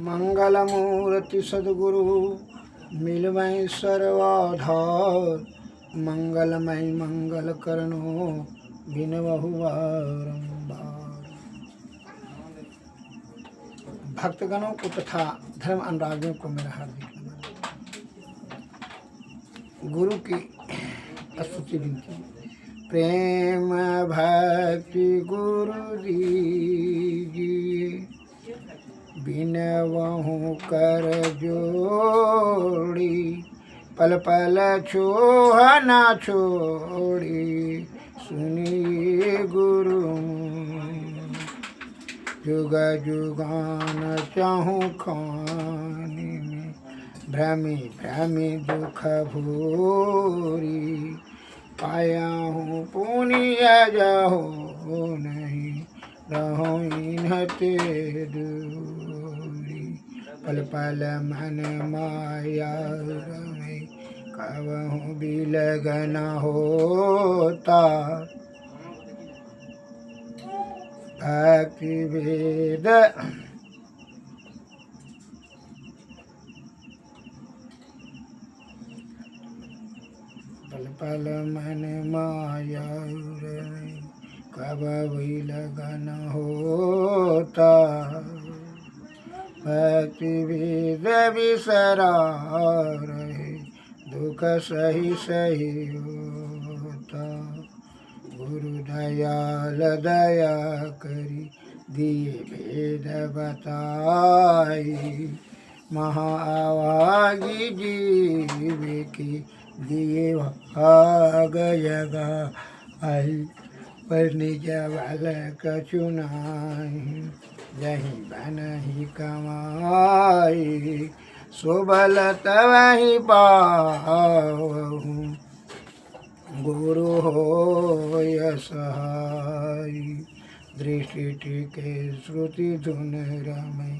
मंगल मूर्ति सद्गुरु मिलवै सर्वाधार। मंगलमय मंगल करनो बिनवहु बारंबार। भक्तगणों को तथा धर्म अनुरागियों को मेरा हार्दिक नमन। गुरु की स्तुति विनती। प्रेम भक्ति गुरु दीजिए, बिनवहु कर जोड़ी। पल पल छोह न छोड़ी, सुनिए गुरु। जुग जुगान चाहूँ खाने में, भ्रमी भ्रमी दुख भूरी। पाया हूँ पुण्य जहो नहीं, रहो इन्हते दूरी। पल पल मन माया रमे, कबहु बिलगन होता। भक्ति वेद पल पल मन माया रमे, कबहु बिलगन होता। भक्ति वेद बिसरा रहे, दुख सही सही होता। गुरु दयाल दया करी, दिए भेद बताई। महाअभागी जीव की दिए भाग जगाई। पर निज बल कछु नाहि, जहीं बनहि कमाई। सो बल तवहि पावहु, गुरु होय सहाय। दृष्टि टिके श्रुति धुन रमै,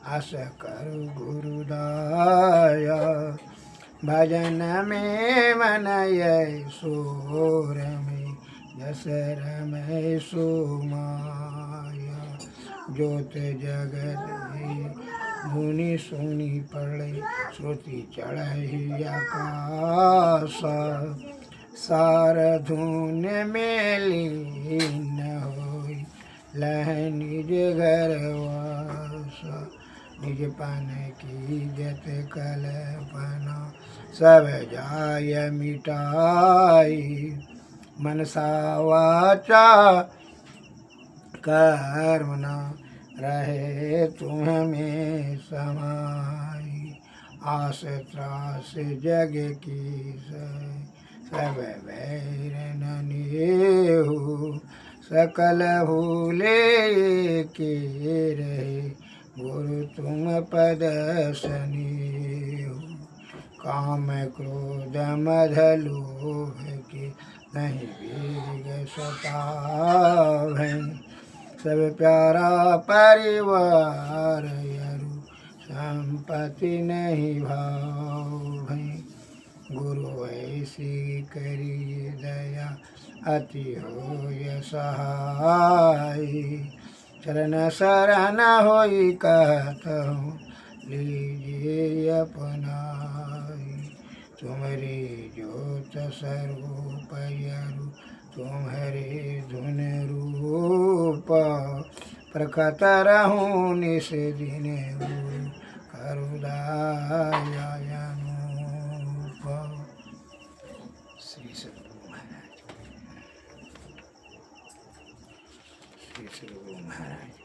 आस करु गुरु दाया। भजन में मन सो रमै, जस रमै सो माया। ज्योत जगत धुनि सुनि पड़े, श्रुति चढ़हि आकाश। सार धुन में लीन होई, लह निज घर वास। निज पन की जत कल्पना, सब जाय मिटाई। मनसा वाचा कर्मणा, रहे तुम में समाई। आस त्रास जग की सब बैर न नेहु। सकल भूले के रहे, गुरु तुम पद सनेहु। काम क्रोध मद लोभ के, नहीं वेग सतावै। सब प्यारा परिवार यरु, संपत्ति नहीं भावै। गुरु ऐसी करिए दया, अति होय सहाय। चरण शरण होई कहतहु, लीजिए अपनाई। तुम्हारी ज्योत स्वरूप यरु, तुम्हारे धुन रूप। प्रकट रहूं निस दिन, करु दया अनूप। श्री सद्गुरु महाराज, श्री सद्गुरु महाराज।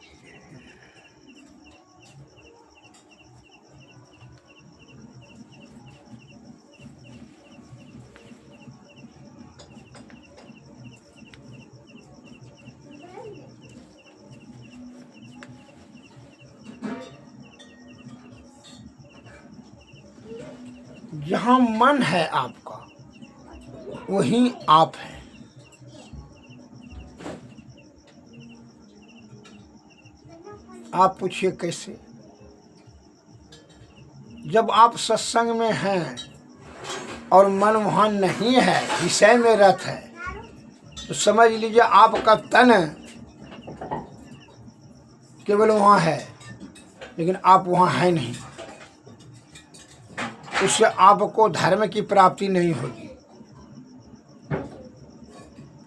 जहाँ मन है आपका, वहीं आप हैं। आप पूछिए कैसे? जब आप सत्संग में हैं और मन वहाँ नहीं है, विषय में रत है, तो समझ लीजिए आपका तन केवल वहाँ है, लेकिन आप वहाँ हैं नहीं, उससे आपको धर्म की प्राप्ति नहीं होगी,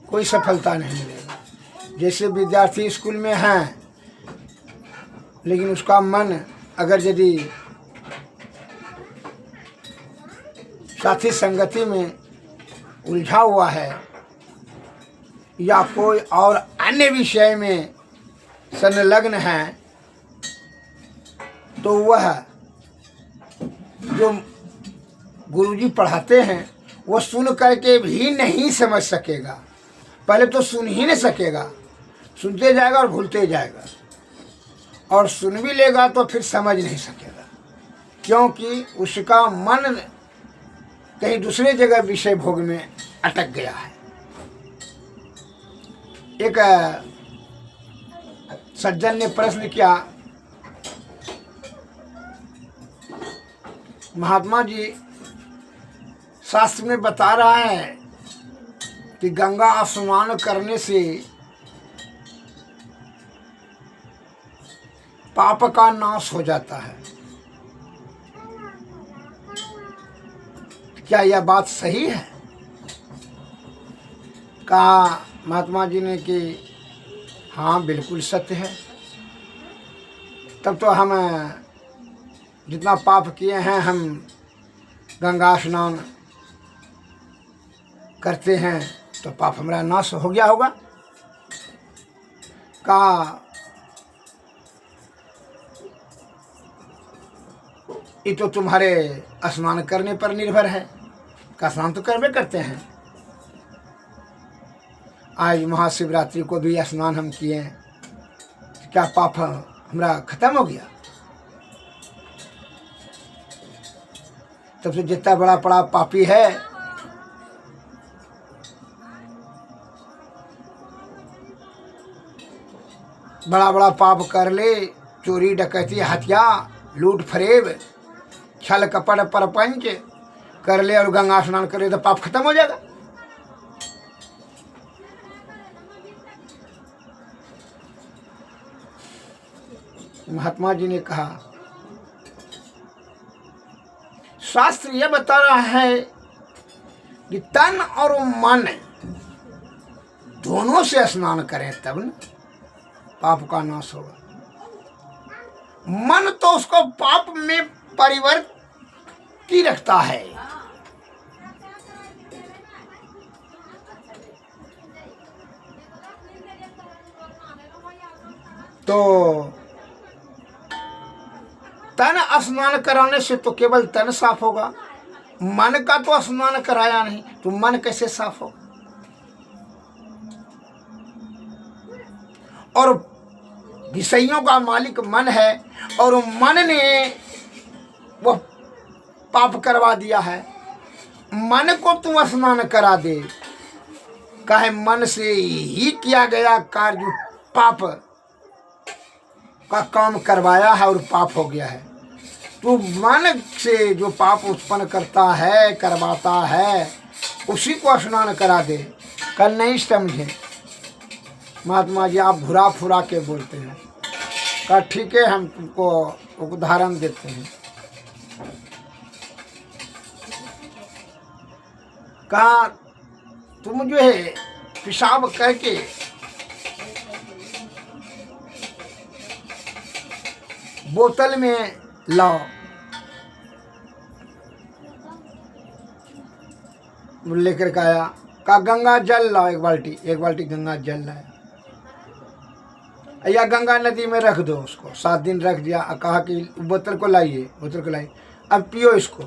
कोई सफलता नहीं मिलेगा। जैसे विद्यार्थी स्कूल में हैं लेकिन उसका मन अगर यदि साथी संगति में उलझा हुआ है या कोई और अन्य विषय में संलग्न है, तो वह जो गुरुजी पढ़ाते हैं वो सुन करके भी नहीं समझ सकेगा। पहले तो सुन ही नहीं सकेगा, सुनते जाएगा और भूलते जाएगा, और सुन भी लेगा तो फिर समझ नहीं सकेगा, क्योंकि उसका मन कहीं दूसरे जगह विषय भोग में अटक गया है। एक सज्जन ने प्रश्न किया, महात्मा जी शास्त्र में बता रहा है कि गंगा स्नान करने से पाप का नाश हो जाता है, क्या यह बात सही है? कहा महात्मा जी ने कि हाँ बिल्कुल सत्य है। तब तो हम जितना पाप किए हैं हम गंगा स्नान करते हैं तो पाप हमारा नाश हो गया होगा। कहा ये तो तुम्हारे स्नान करने पर निर्भर है, का स्नान तो करवे करते हैं। आज महाशिवरात्रि को भी स्नान हम किए, क्या पाप हमारा खत्म हो गया? तब से जितना बड़ा बड़ा पापी है बड़ा बड़ा पाप कर ले, चोरी डकैती हत्या लूट फरेब छल कपट परपंच कर ले और गंगा स्नान कर ले तो पाप खत्म हो जाएगा। महात्मा जी ने कहा शास्त्र यह बता रहा है कि तन और मन दोनों से स्नान करें तब न पाप का नाश होगा। मन तो उसको पाप में परिवर्ती रखता है। तो तन स्नान कराने से तो केवल तन साफ होगा, मन का तो स्नान कराया नहीं, तो मन कैसे साफ होगा? और विषयों का मालिक मन है और मन ने वह पाप करवा दिया है। मन को तू स्नान करा दे, काहे मन से ही किया गया कार्य जो पाप का काम करवाया है और पाप हो गया है। तू मन से जो पाप उत्पन्न करता है करवाता है उसी को स्नान करा दे। कल नहीं समझे महात्मा जी, आप भुरा फुरा के बोलते हैं। कहा ठीक है हम तुमको उदाहरण देते हैं। कहा तुम जो है पेशाब करके बोतल में लाओ, लेकर के आया। कहा गंगा जल लाओ, एक बाल्टी गंगा जल लाया, या गंगा नदी में रख दो उसको। 7 दिन रख दिया, कहा कि बोतल को लाइए, अब पियो इसको।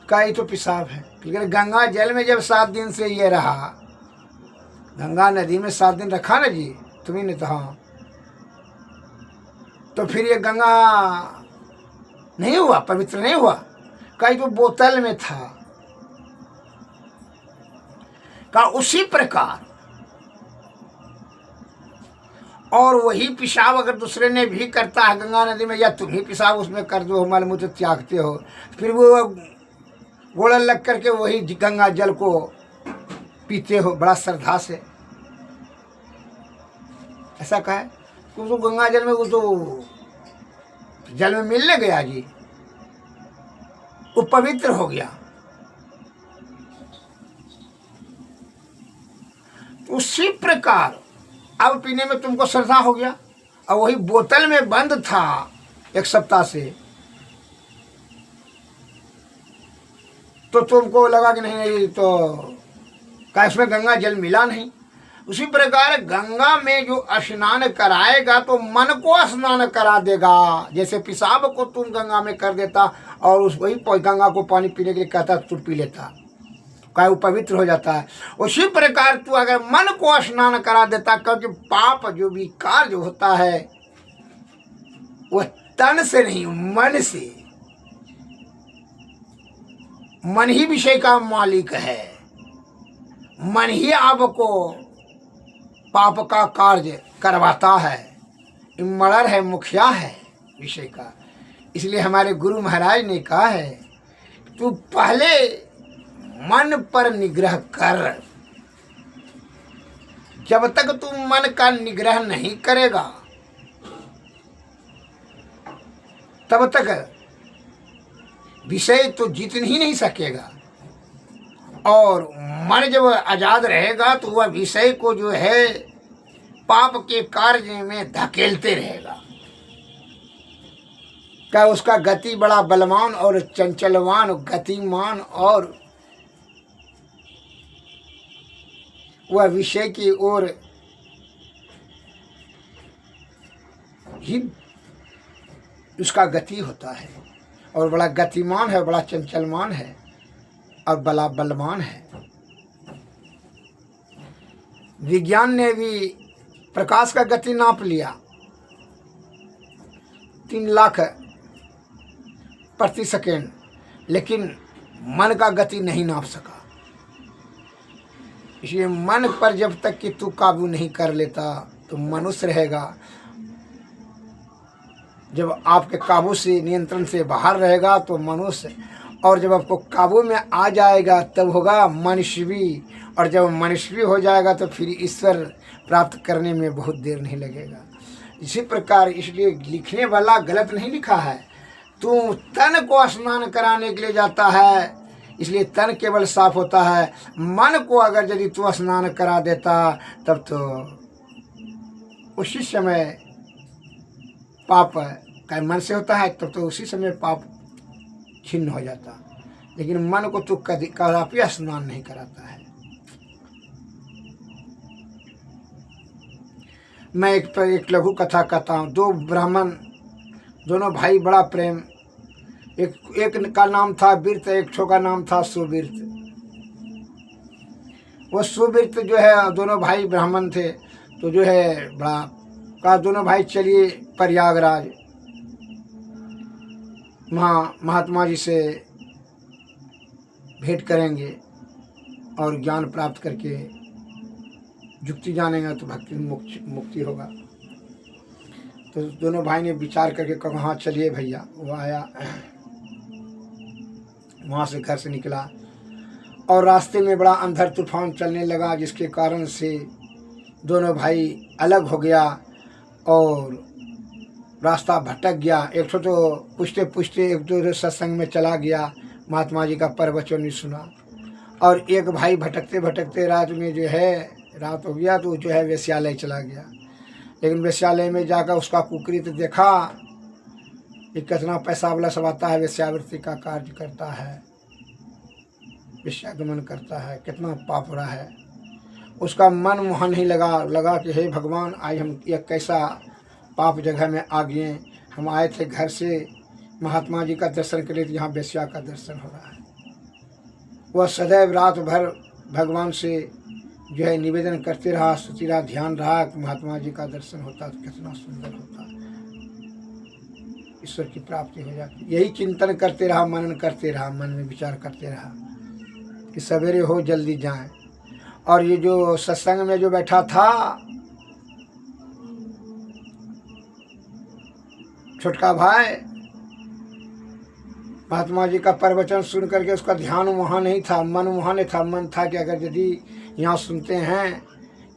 कहा ये तो पेशाब है, लेकिन गंगा जल में जब 7 दिन से ये रहा, गंगा नदी में 7 दिन रखा ना जी तुम्हें ने, तो हाँ, तो फिर ये गंगा नहीं हुआ, पवित्र नहीं हुआ। कहीं तो बोतल में था। कहा उसी प्रकार और वही पेशाब अगर दूसरे ने भी करता है गंगा नदी में, या तुम ही पेशाब उसमें कर दो, मलमूत्र त्यागते हो, फिर वो गोड़ा लग करके वही गंगा जल को पीते हो बड़ा श्रद्धा से। ऐसा कहे तो गंगा जल में वो तो जल में मिलने गया जी, वो पवित्र हो गया। उसी प्रकार अब पीने में तुमको श्रद्धा हो गया, और वही बोतल में बंद था 1 सप्ताह से, तो तुमको लगा कि नहीं तो क्या इसमें गंगा जल मिला नहीं। उसी प्रकार गंगा में जो स्नान कराएगा तो मन को स्नान करा देगा। जैसे पेशाब को तुम गंगा में कर देता और उस वही गंगा को पानी पीने के लिए कहता तू पी लेता, क्या वो पवित्र हो जाता है। उसी प्रकार तू अगर मन को स्नान करा देता, क्योंकि पाप जो विकार जो होता है वो तन से नहीं मन से, मन ही विषय का मालिक है, मन ही आपको पाप का कार्य करवाता है, मर्डर है, मुखिया है विषय का। इसलिए हमारे गुरु महाराज ने कहा है तू पहले मन पर निग्रह कर। जब तक तू मन का निग्रह नहीं करेगा तब तक विषय तो जीत ही नहीं सकेगा, और मन जब आजाद रहेगा तो वह विषय को जो है पाप के कार्य में धकेलते रहेगा। क्या उसका गति बड़ा बलवान और चंचलवान गतिमान, और वह विषय की ओर ही उसका गति होता है, और बड़ा गतिमान है, बड़ा चंचलमान है और बड़ा बलवान है। विज्ञान ने भी प्रकाश का गति नाप लिया 3 लाख प्रति सेकेंड, लेकिन मन का गति नहीं नाप सका। इसलिए मन पर जब तक कि तू काबू नहीं कर लेता तो मनुष्य रहेगा। जब आपके काबू से, नियंत्रण से बाहर रहेगा तो मनुष्य, और जब आपको काबू में आ जाएगा तब होगा मनुष्यवी, और जब मनुष्यवी हो जाएगा तो फिर ईश्वर प्राप्त करने में बहुत देर नहीं लगेगा। इसी प्रकार इसलिए लिखने वाला गलत नहीं लिखा है। तू तन को स्नान कराने के लिए जाता है, इसलिए तन केवल साफ होता है। मन को अगर यदि तू स्नान करा देता तब तो उसी समय पाप का मन से होता है, तब तो उसी समय पाप छिन्न हो जाता। लेकिन मन को तू कदापि स्नान नहीं कराता है। मैं एक लघु कथा कहता हूँ। 2 ब्राह्मण, दोनों भाई, बड़ा प्रेम। एक का नाम था बिरत, एक का नाम था सुबिरत। वो सुबिरत जो है, दोनों भाई ब्राह्मण थे, तो जो है बड़ा कहा दोनों भाई चलिए प्रयागराज महात्मा जी से भेंट करेंगे और ज्ञान प्राप्त करके जुक्ति जानेंगे तो भक्ति मुक्ति होगा। तो दोनों भाई ने विचार करके कहा हाँ चलिए भैया। वो आया, वहाँ से घर से निकला और रास्ते में बड़ा अंधर तूफान चलने लगा, जिसके कारण से दोनों भाई अलग हो गया और रास्ता भटक गया। एक तो पूछते पूछते एक दो सत्संग में चला गया, महात्मा जी का प्रवचन नहीं सुना, और एक भाई भटकते भटकते रात में जो है रात हो गया तो जो है वेश्यालय चला गया। लेकिन वेश्यालय में जाकर उसका कुकृत देखा कि कितना पैसा वाला सब आता है, वेश्यावृत्ति का कार्य करता है, वेश्यागमन करता है, कितना पाप रहा है। उसका मन मोहन नहीं लगा कि हे भगवान, आज हम एक कैसा पाप जगह में आ गए। हम आए थे घर से महात्मा जी का दर्शन के लिए, यहाँ वेश्या का दर्शन हो रहा है। वह सदैव रात भर भगवान से जो है निवेदन करते रहा, स्तुति रहा, ध्यान रहा कि महात्मा जी का दर्शन होता तो कितना सुंदर होता, ईश्वर की प्राप्ति हो जाती। यही चिंतन करते रहा, मनन करते रहा, मन में विचार करते रहा कि सवेरे हो जल्दी जाएं। और ये जो सत्संग में जो बैठा था छोटका भाई, महात्मा जी का प्रवचन सुन करके उसका ध्यान वहाँ नहीं था, मन वहाँ नहीं था। मन था कि अगर यदि यहाँ सुनते हैं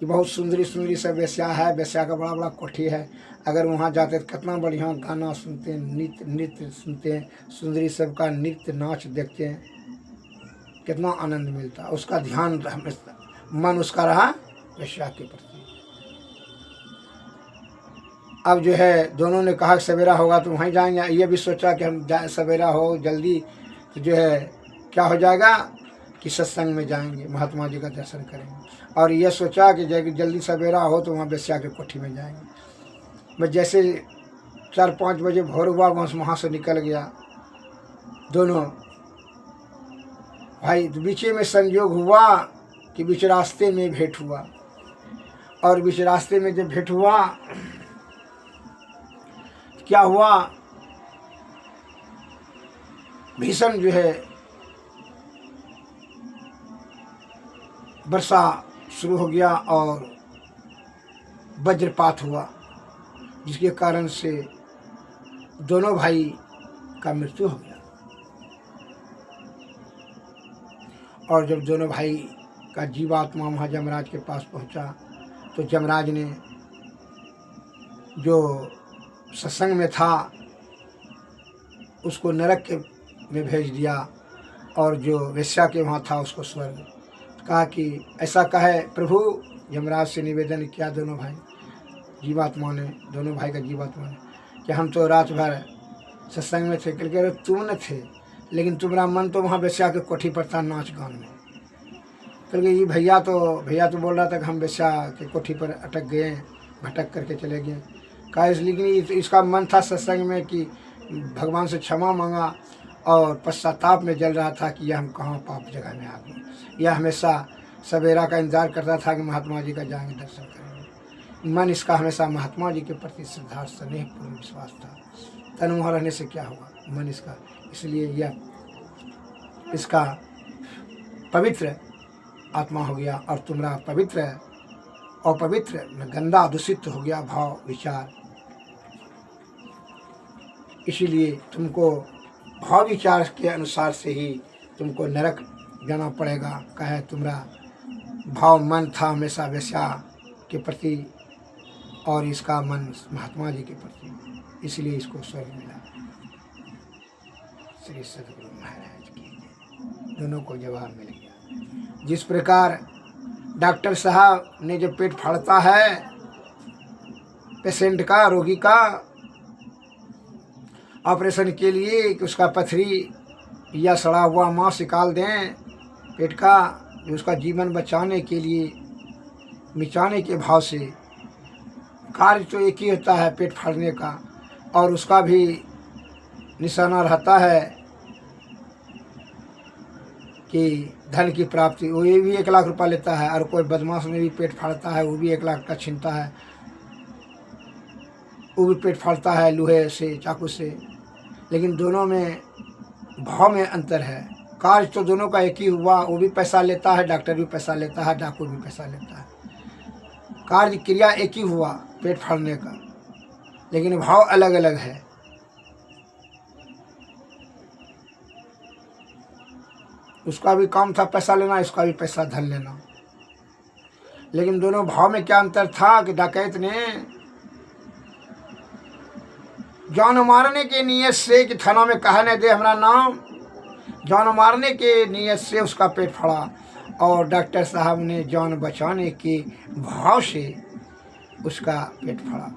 कि बहुत सुंदरी सुंदरी सब वेश्या है, वेश्या का बड़ा बड़ा कोठी है, अगर वहाँ जाते तो कितना बढ़िया गाना सुनते हैं, नृत्य सुनते हैं, सुंदरी सबका नृत्य नाच देखते हैं, कितना आनंद मिलता है। उसका ध्यान मन उसका रहा वेश्या के प्रति। अब जो है दोनों ने कहा सवेरा होगा तो वहीं जाएंगे। ये भी सोचा कि हम सवेरा हो जल्दी तो जो है क्या हो जाएगा कि सत्संग में जाएंगे, महात्मा जी का दर्शन करेंगे। और ये सोचा कि जल्दी सवेरा हो तो वहाँ वेश्या के कोठी में जाएंगे। बस जैसे 4-5 बजे भोर हुआ वहाँ से निकल गया दोनों भाई। बीच में संयोग हुआ कि बीच रास्ते में भेंट हुआ, और बीच रास्ते में जब भेंट हुआ क्या हुआ, भीषण जो है वर्षा शुरू हो गया और वज्रपात हुआ, जिसके कारण से दोनों भाई का मृत्यु हो गया। और जब दोनों भाई का जीवात्मा वहाँ यमराज के पास पहुँचा तो यमराज ने जो सत्संग में था उसको नरक के में भेज दिया, और जो वेश्या के वहाँ था उसको स्वर्ग। कहा कि ऐसा कहे प्रभु, यमराज से निवेदन किया दोनों भाई जीवात्मा ने, दोनों भाई का जीवात्मा ने, कि हम तो रात भर सत्संग में थे। करके तुम न थे, लेकिन तुम्हारा मन तो वहाँ वेश्या के कोठी पर था नाच गान में। करके ये भैया तो बोल रहा था कि हम वेश्या के कोठी पर अटक गए, भटक करके चले गए। कहा लेकिन इसका मन था सत्संग में कि भगवान से क्षमा मांगा और पश्चाताप में जल रहा था कि यह हम कहाँ पाप जगह में आ गए। यह हमेशा सवेरा का इंतजार करता था कि महात्मा जी का जाएंगे दर्शन करेंगे। मन इसका हमेशा महात्मा जी के प्रति श्रद्धा स्नेह पूर्ण विश्वास था। तन वहाँ रहने से क्या होगा, मन इसका, इसलिए यह इसका पवित्र आत्मा हो गया, और तुम्हारा पवित्र अपवित्र गंदा दूषित हो गया भाव विचार। इसीलिए तुमको भाव विचार के अनुसार से ही तुमको नरक जाना पड़ेगा। कहे तुम्हारा भाव मन था हमेशा वेश्या के प्रति, और इसका मन महात्मा जी के प्रति, इसलिए इसको स्वर्ग मिला। श्री सद्गुरु महाराज की दोनों को जवाब मिल गया। जिस प्रकार डॉक्टर साहब ने जब पेट फाड़ता है पेशेंट का, रोगी का, ऑपरेशन के लिए कि उसका पथरी या सड़ा हुआ मांस निकाल दें पेट का, उसका जीवन बचाने के लिए मिटाने के भाव से, कार्य तो एक ही होता है पेट फाड़ने का, और उसका भी निशाना रहता है कि धन की प्राप्ति। वो ये भी 1 लाख रुपया लेता है, और कोई बदमाश में भी पेट फाड़ता है, वो भी 1 लाख का छीनता है, वो भी पेट फाड़ता है लोहे से, चाकू से। लेकिन दोनों में भाव में अंतर है। कार्य तो दोनों का एक ही हुआ, वो भी पैसा लेता है, डॉक्टर भी पैसा लेता है, डाकू भी पैसा लेता है। कार्य क्रिया एक ही हुआ पेट फाड़ने का, लेकिन भाव अलग अलग है। उसका भी काम था पैसा लेना, इसका भी पैसा धन लेना, लेकिन दोनों भाव में क्या अंतर था कि डकैत ने जान मारने के नियत से कि थाना में कहा न दे हमारा नाम, जान मारने के नियत से उसका पेट फाड़ा, और डॉक्टर साहब ने जान बचाने के भाव से उसका पेट फाड़ा।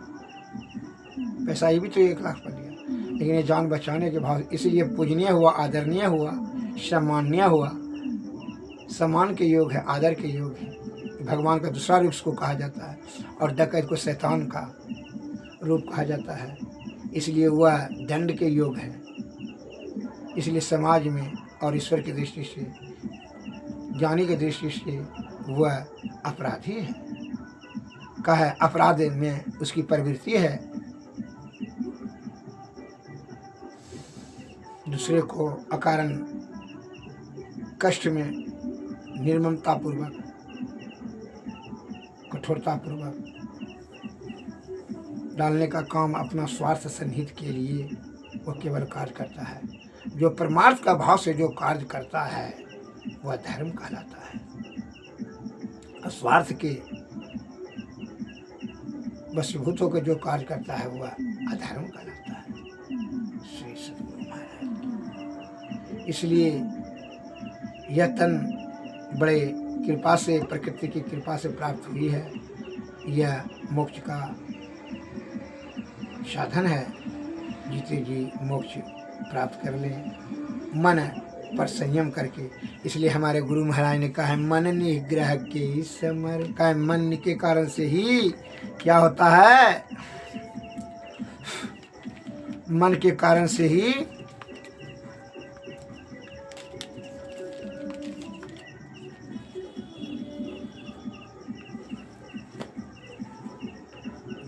पैसा ये भी तो 1 लाख पर लिया, लेकिन ये जान बचाने के भाव, इसलिए पूजनीय हुआ, आदरणीय हुआ, सम्माननीय हुआ। सम्मान के योग है, आदर के योग है। भगवान का दूसरा रूप उसको कहा जाता है, और डकैत को शैतान का रूप कहा जाता है, इसलिए वह दंड के योग है। इसलिए समाज में और ईश्वर की दृष्टि से, ज्ञानी की दृष्टि से वह अपराधी है। कहे अपराध में उसकी प्रवृत्ति है, दूसरे को अकारण कष्ट में निर्ममतापूर्वक, कठोरतापूर्वक डालने का काम अपना स्वार्थ संहित के लिए वह केवल कार्य करता है। जो परमार्थ का भाव से जो कार्य करता है वह धर्म कहलाता है। स्वार्थ के वशीभूत होकर जो कार्य करता है वह अधर्म कहलाता है। श्री सद्गुरु महाराज। इसलिए यह तन बड़े कृपा से, प्रकृति की कृपा से प्राप्त हुई है। यह मोक्ष का साधन है। जीते जी मोक्ष प्राप्त कर लें मन पर संयम करके। इसलिए हमारे गुरु महाराज ने कहा है मन निग्रह के समर का। मन के कारण से ही क्या होता है, मन के कारण से ही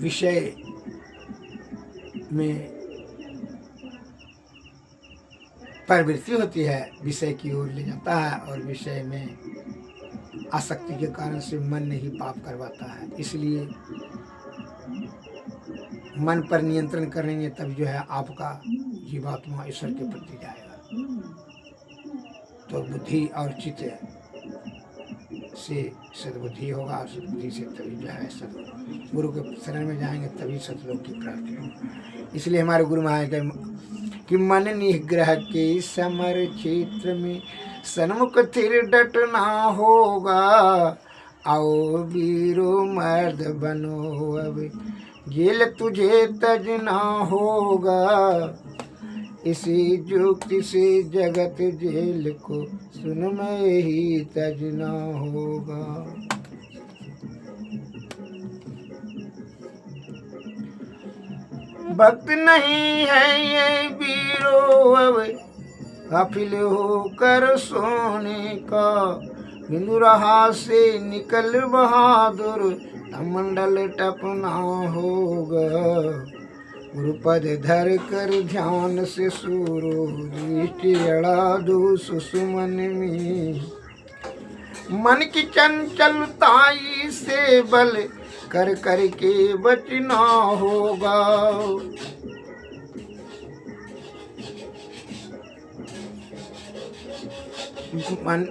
विषय में प्रवृत्ति होती है, विषय की ओर ले जाता है और विषय में आसक्ति के कारण से मन ही पाप करवाता है। इसलिए मन पर नियंत्रण करेंगे तब जो है आपका जीवात्मा ईश्वर के प्रति जाएगा। तो बुद्धि और चित्त से सद्बुद्धि होगा और सद्बुद्धि से तभी जो है गुरु के शरण में जाएंगे तभी सतलोक की प्राप्ति होगी। इसलिए हमारे गुरु महाराज कि मन निग्रह के समर क्षेत्र में सन्मुख थिर डटना होगा। आओ वीरो मर्द बनो अब जेल तुझे तजना होगा। इसी युक्ति से जगत जेल को सुन में ही तजना होगा। भक्त नहीं है ये वीरो अब गाफिल होकर सोने का। बिंदु रहा से निकल बहादुर मंडल टपना होगा। गुरुपद धर कर ध्यान से सूरो दृष्टि अड़ा दो सुसुमन में। मन की चंचलताई से बल कर कर के बचना होगा। मन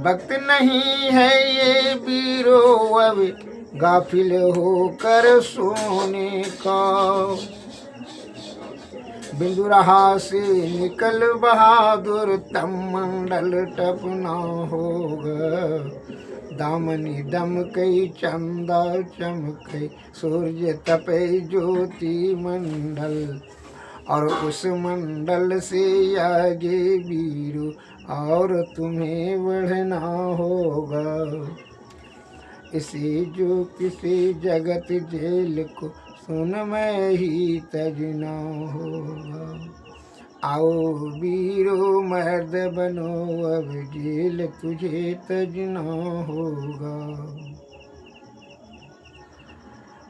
भक्त नहीं है ये वीरो अब गाफिल होकर सोने का। बिंदु रहा से निकल बहादुर तम मंडल टपना होगा। दामनी दम कई चंदा चमके सूर्य तपे ज्योति मंडल। और उस मंडल से आगे वीरू और तुम्हें बढ़ना होगा। इसी जो किसी जगत जेल को सुन में ही तजना होगा। आओ वीरो मर्द बनो अब जेल तुझे तजना होगा।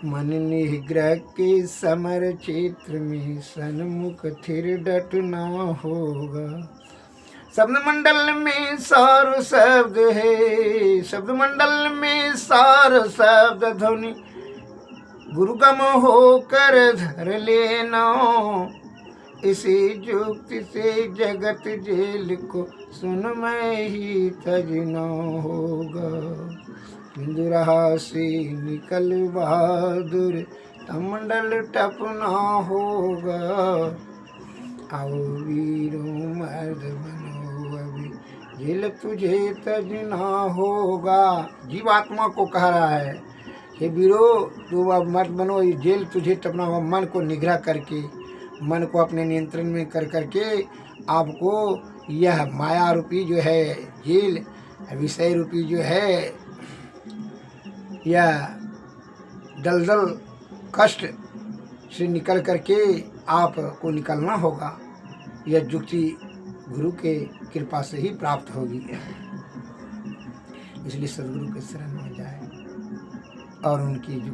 मन निग्रह के समर क्षेत्र में सन्मुख थिर डटना होगा। शब्द मंडल में सार शब्द है, शब्द मंडल में सार शब्द ध्वनि गुरुगम होकर धर लेना। इसी युक्ति से जगत जेल को सुन में ही तजना होगा। बिंदु रहा से निकल बहादुर मंडल टपना होगा। आओ वीरो मर्द बनो अभी जेल तुझे तजना होगा। जीवात्मा को कह रहा है हे वीरो तू अब मर्द बनो, ये जेल तुझे टपना होगा। मन को निग्रह करके, मन को अपने नियंत्रण में कर करके आपको यह माया रूपी जो है जेल, विषय रूपी जो है यह दलदल कष्ट से निकल करके आपको निकलना होगा। यह युक्ति गुरु के कृपा से ही प्राप्त होगी। इसलिए सद्गुरु के शरण में जाए और उनकी जो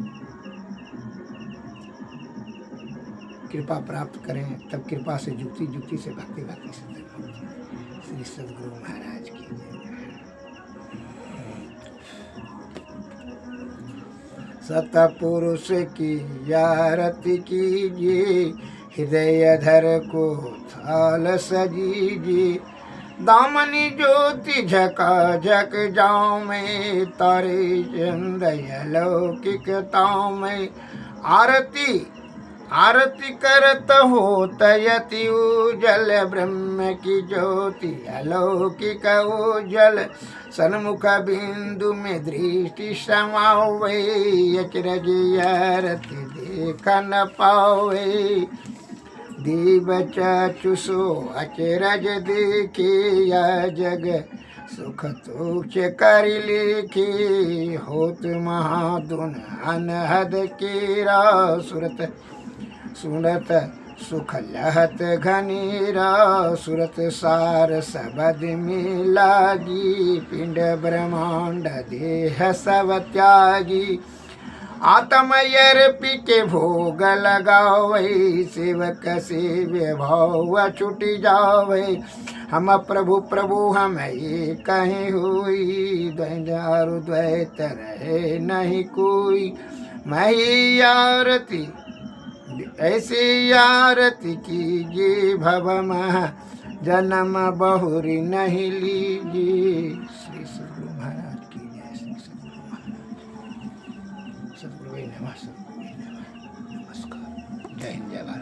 कृपा प्राप्त करें, तब कृपा से युक्ति, युक्ति से भक्ति, भक्ति से श्री सद्गुरु महाराज की। सतपुरुष की यारति कीजिए, हृदय धर को थाल सजीजिए। दामनी ज्योति झका झक जाऊं में, तारे चंद अलौकिकताओं में। आरती आरती करत होत यति उजल ब्रह्म की ज्योति अलौकिक उजल सन्मुख बिंदु में दृष्टि समावे अचरज आरती देख न पावे दीव चक्षुषो अचरज देखे यह जग सुख तुक्ष कर लिखी होत महादुन अनहद कीरा सुरत सुनत सुख लहत घनीरा सुरत सार सबद में लागी पिंड ब्रह्मांड देह सब त्यागी आत्मयर्पी के भोग लगावे सेवक सेव्य भाव छुट जावे हम प्रभु प्रभु हम ये कहीं हुई द्वैदारु द्वैत रहे नहीं कोई मैं आरती ऐसी आरती कीजिए भव महा जन्म बहुरी नहीं लीजिए। श्री सद्गुरु महाराज की जय। श्री सद्गुरु महाराज सद्गुरु नमः। नमस्कार। जय हिंद जय भारत।